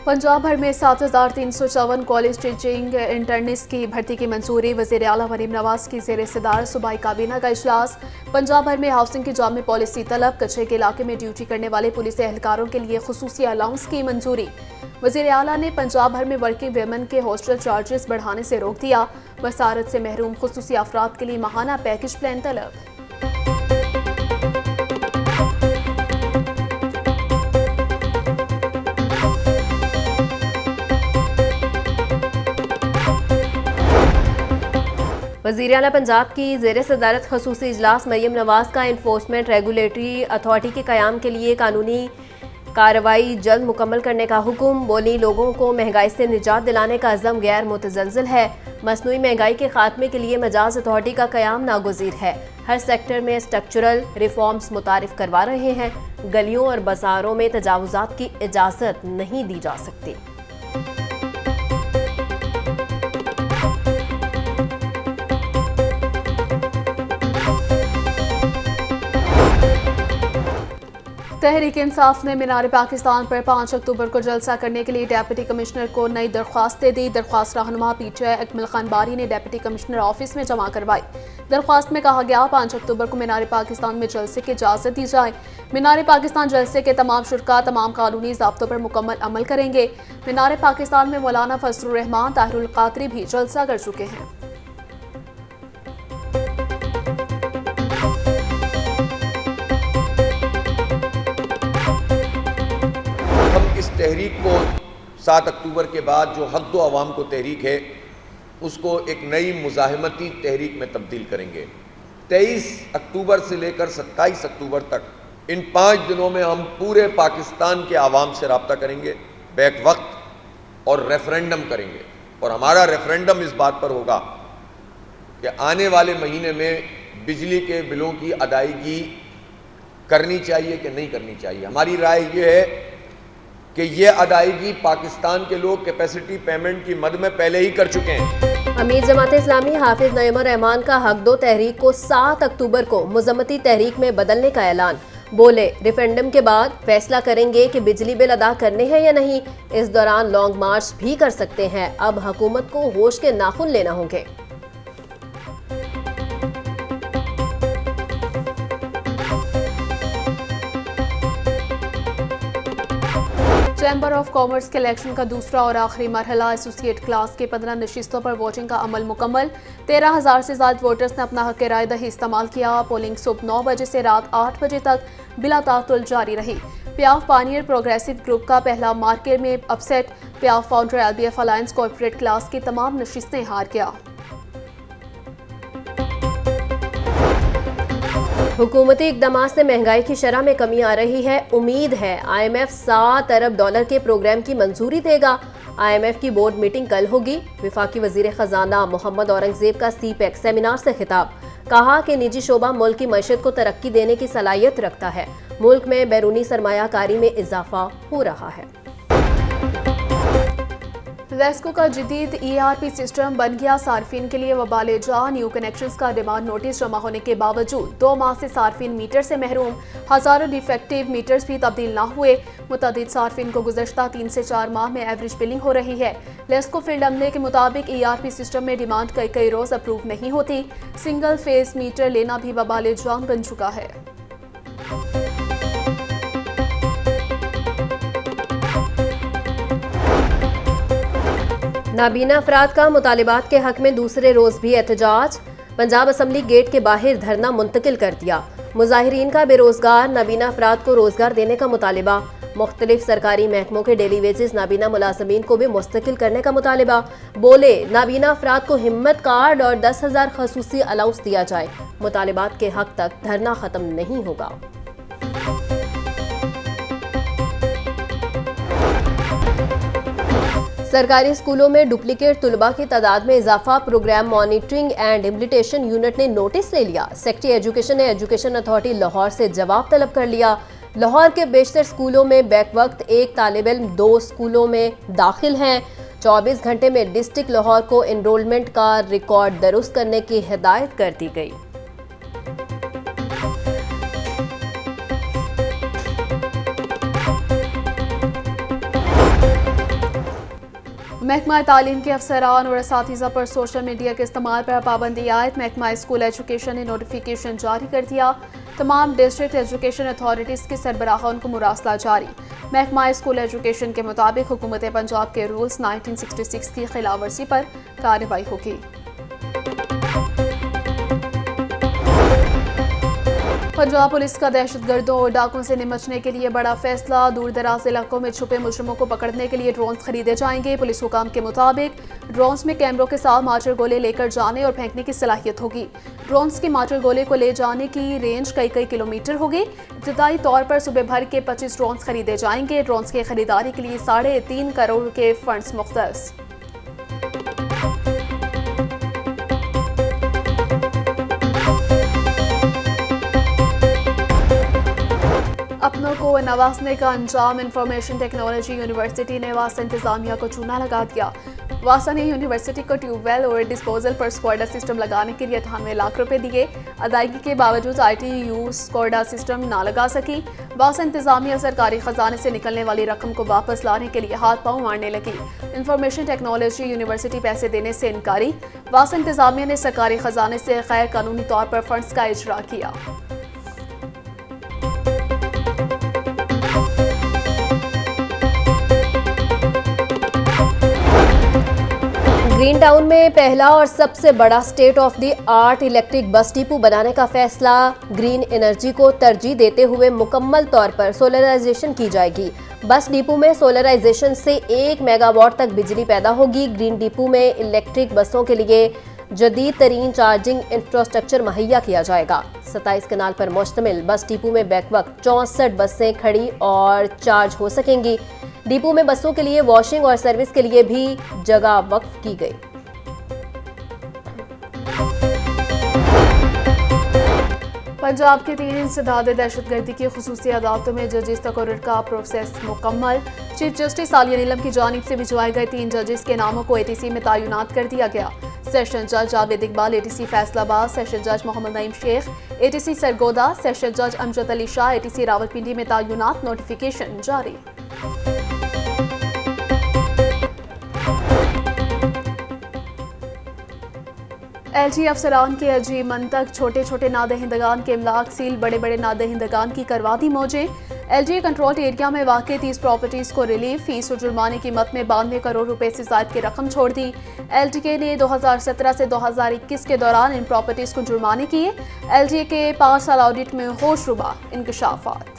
पंजाब भर में 7,354 college teaching internist की भर्ती की मंजूरी। वज़ीर आला मरीम नवाज की ज़ेर सदारत सूबाई काबीना का इजलास। पंजाब भर में हाउसिंग की जामी पॉलिसी तलब। कचरे के इलाके में ड्यूटी करने वाले पुलिस एहलकारों के लिए खुसूसी अलाउंस की मंजूरी। वज़ीर आला ने पंजाब भर में वर्किंग वेमन के हॉस्टल चार्जेस बढ़ाने से रोक दिया। बसारत से महरूम खुसूसी अफराद के लिए माहाना पैकेज प्लान तलब। वज़ीर आला पंजाब की ज़ेर सदारत ख़ुसूसी इजलास। मरीम नवाज का इन्फोर्समेंट रेगुलेटरी अथॉरिटी के क़याम के लिए कानूनी कार्रवाई जल्द मुकम्मल करने का हुक्म। बोली, लोगों को महंगाई से निजात दिलाने का अज़म गैर मुतज़लज़ल है। मसनूई महंगाई के खात्मे के लिए मजाज अथॉरिटी का क़याम नागुज़ीर है। हर सेक्टर में स्ट्रक्चरल रिफॉर्म्स मुतारिफ करवा रहे हैं। गलियों और बाज़ारों में तजावुज़ात की इजाज़त नहीं दी जा सकती। तहरीक इंसाफ ने मीनार पाकिस्तान पर 5 अक्टूबर को जलसा करने के लिए डेप्यूटी कमिश्नर को नई दरख्वास्त दी। दरख्वास्त रहनुमा पीटीआई अकमल खान बारी ने डेप्यूटी कमिश्नर ऑफिस में जमा करवाई। दरख्वास्त में कहा गया 5 अक्टूबर को मीनार पाकिस्तान में जलसे की इजाज़त दी जाए। मीनार पाकिस्तान जलसे के तमाम शुरका तमाम कानूनी ज़ाब्तों पर मुकम्मल अमल करेंगे। मीनार पाकिस्तान में मौलाना फजलुर रहमान ताहिरुल कादरी भी जलसा कर चुके हैं। इस तहरीक को 7 अक्टूबर के बाद जो हक दो अवाम को तहरीक है उसको एक नई मुज़ाहिमती तहरीक में तब्दील करेंगे। 23 अक्टूबर से लेकर 27 अक्टूबर तक इन 5 दिनों में हम पूरे पाकिस्तान के आवाम से रब्ता करेंगे बैक वक्त और रेफरेंडम करेंगे। और हमारा रेफरेंडम इस बात पर होगा कि आने वाले महीने में बिजली के बिलों की अदायगी करनी चाहिए कि नहीं करनी चाहिए। हमारी राय ये है कि ये अदायगी पाकिस्तान के लोग कैपेसिटी पेमेंट की मद में पहले ही कर चुके हैं। अमीर जमात इस्लामी हाफिज नईमुर रहमान का हक दो तहरीक को 7 अक्टूबर को मुज़म्मती तहरीक में बदलने का ऐलान। बोले, रेफरेंडम के बाद फैसला करेंगे कि बिजली बिल अदा करने हैं या नहीं। इस दौरान लॉन्ग मार्च भी कर सकते हैं। अब हुकूमत को होश के नाखून लेना होंगे। चैम्बर ऑफ कॉमर्स के इलेक्शन का दूसरा और आखिरी मरहला। एसोसिएट क्लास के 15 नशिस्तों पर वोटिंग का अमल मुकम्मल। 13,000 से ज्यादा वोटर्स ने अपना हक राय दही इस्तेमाल किया। पोलिंग सुबह 9 बजे से रात 8 बजे तक बिला तातुल जारी रही। प्याफ पानियर प्रोग्रेसिव ग्रुप का पहला मार्केट में अपसेट। प्याफ founder LBF alliance corporate class की तमाम नशिस्तें हार गया। हुकूमती इक़दाम से महंगाई की शरह में कमी आ रही है। उम्मीद है IMF $7 अरब के प्रोग्राम की मंजूरी देगा। IMF की बोर्ड मीटिंग कल होगी। वफाकी वज़ीर ख़जाना मोहम्मद औरंगज़ेब का CPEC सेमिनार से खिताब। कहा कि निजी शोबा मुल्क की मईशत को तरक्की देने की सलाहियत रखता है। मुल्क में बैरूनी सरमायाकारी में इजाफा हो रहा है। लेस्को का जदीद ERP सिस्टम बन गया सार्फिन के लिए वबाले जा। न्यू कनेक्शंस का डिमांड नोटिस जमा होने के बावजूद 2 माह से सार्फिन मीटर से महरूम। हजारों डिफेक्टिव मीटर्स भी तब्दील ना हुए। मुतअद्दिद सार्फिन को गुज़श्ता 3 से 4 माह में एवरेज बिलिंग हो रही है। लेस्को फील्ड अमले के मुताबिक ERP सिस्टम में डिमांड कई रोज अप्रूव नहीं होती। सिंगल फेज मीटर लेना भी वबाले जान बन चुका है। नाबीना अफराद का मुतालिबात के हक में दूसरे रोज भी एहतजाज। पंजाब असम्बली गेट के बाहर धरना मुंतकिल कर दिया। मुजाहिरीन का बेरोजगार नाबीना अफराद को रोजगार देने का मुतालिबा। मुख्तलिफ सरकारी महकमों के डेली वेजेस नाबीना मुलाजमीन को भी मुस्तकिल करने का मुतालिबा। बोले, नाबीना अफराद को हिम्मत कार्ड और 10,000 खसूसी अलाउंस दिया जाए। मुतालिबात के हक तक धरना खत्म नहीं होगा। सरकारी स्कूलों में डुप्लीकेट तुलबा की तादाद में इजाफा। Program monitoring and implementation unit ने नोटिस ले लिया। सेक्रेटरी एजुकेशन ने एजुकेशन अथॉरिटी लाहौर से जवाब तलब कर लिया। लाहौर के बेशतर स्कूलों में बैक वक्त एक तालिब इल्म 2 स्कूलों में दाखिल हैं। 24 घंटे में डिस्ट्रिक्ट लाहौर को एनरोलमेंट का रिकॉर्ड दुरुस्त करने की हिदायत कर दी गई। महकमा तालीम के अफसरान और असातिज़ा पर सोशल मीडिया के इस्तेमाल पर पाबंदी आयद। महकमा स्कूल एजुकेशन ने नोटिफिकेशन जारी कर दिया। तमाम डिस्ट्रिक्ट एजुकेशन अथॉरिटीज़ के सरबराहान को मुरासला जारी। महकमा स्कूल एजुकेशन के मुताबिक हुकूमत पंजाब के रूल्स 1966 की खिलाफ वर्जी पर कार्रवाई होगी। पंजाब पुलिस का दहशतगर्दों और डाकुओं से निपटने के लिए बड़ा फैसला। दूर दराज इलाकों में छुपे मुजरिमों को पकड़ने के लिए ड्रोन्स खरीदे जाएंगे। पुलिस हुकाम के मुताबिक ड्रोन्स में कैमरों के साथ माटर गोले लेकर जाने और फेंकने की सलाहियत होगी। ड्रोन्स की माटर गोले को ले जाने की रेंज कई किलोमीटर होगी। इब्तदाई तौर पर सुबह भर के 25 ड्रोन्स खरीदे जाएंगे। ड्रोन्स की खरीदारी के लिए 3.5 करोड़ के फंड्स मुख्तस। अपनों को नवाजने का अंजाम। इंफॉर्मेशन टेक्नोलॉजी यूनिवर्सिटी ने वासा इंतजामिया को चूना लगा दिया। वासा ने यूनिवर्सिटी को ट्यूबवेल और डिस्पोजल पर स्कॉडा सिस्टम लगाने के लिए 98 लाख रुपए दिए। अदायगी के बावजूद ITU स्कॉडा सिस्टम ना लगा सकी। वासा इंतजामिया सरकारी खजाने से निकलने वाली रकम को वापस लाने के लिए हाथ पांव मारने लगी। इंफॉर्मेशन टेक्नोलॉजी यूनिवर्सिटी पैसे देने से इनकारी। वासा इंतजामिया ने सरकारी खजाने से गैर कानूनी तौर पर फंड्स का इजरा किया। ग्रीन टाउन में पहला और सबसे बड़ा state of the art electric bus depot बनाने का फैसला। ग्रीन एनर्जी को तरजीह देते हुए मुकम्मल तौर पर सोलराइजेशन की जाएगी। बस डिपो में सोलराइजेशन से 1 मेगावाट तक बिजली पैदा होगी। ग्रीन डिपो में इलेक्ट्रिक बसों के लिए जदीद तरीन चार्जिंग इंफ्रास्ट्रक्चर मुहैया किया जाएगा। 27 कनाल पर मुश्तमिल बस डिपो में बैक वक्त 64 बसें खड़ी और चार्ज हो सकेंगी। डिपो में बसों के लिए वॉशिंग और सर्विस के लिए भी जगह वक्फ की गई। पंजाब के 3 इंसदाद दहशतगर्दी की खुसूसी अदालतों में जजेस तकर्रुर का प्रोसेस मुकम्मल। चीफ जस्टिस आलिया नीलम की जानिब से भिजवाए गए 3 जजेस के नामों को ATC में तैनात कर दिया गया। सेशन जज जावेद इकबाल ATC फैसलाबाद, सेशन जज मोहम्मद नईम शेख ATC सरगोदा, सेशन जज अमजद अली शाह ATC रावलपिंडी में तैनात। नोटिफिकेशन जारी। LG अफसरान के अजीब मंतक। छोटे छोटे नादहिंदगान के इमलाक सील, बड़े बड़े नादहिंदगान की करवा दी मौजें। LG कंट्रोल्ड एरिया में वाक़ 30 प्रॉपर्टीज़ को रिलीफ। फीस और जुर्माने की मद में 92 करोड़ रुपए से ज़ायद की रकम छोड़ दी। LTK ने 2017 से 2021 के दौरान इन प्रॉपर्टीज़ को जुर्माने किए। LTK के 5 साल ऑडिट में होशरुबा इंकशाफात।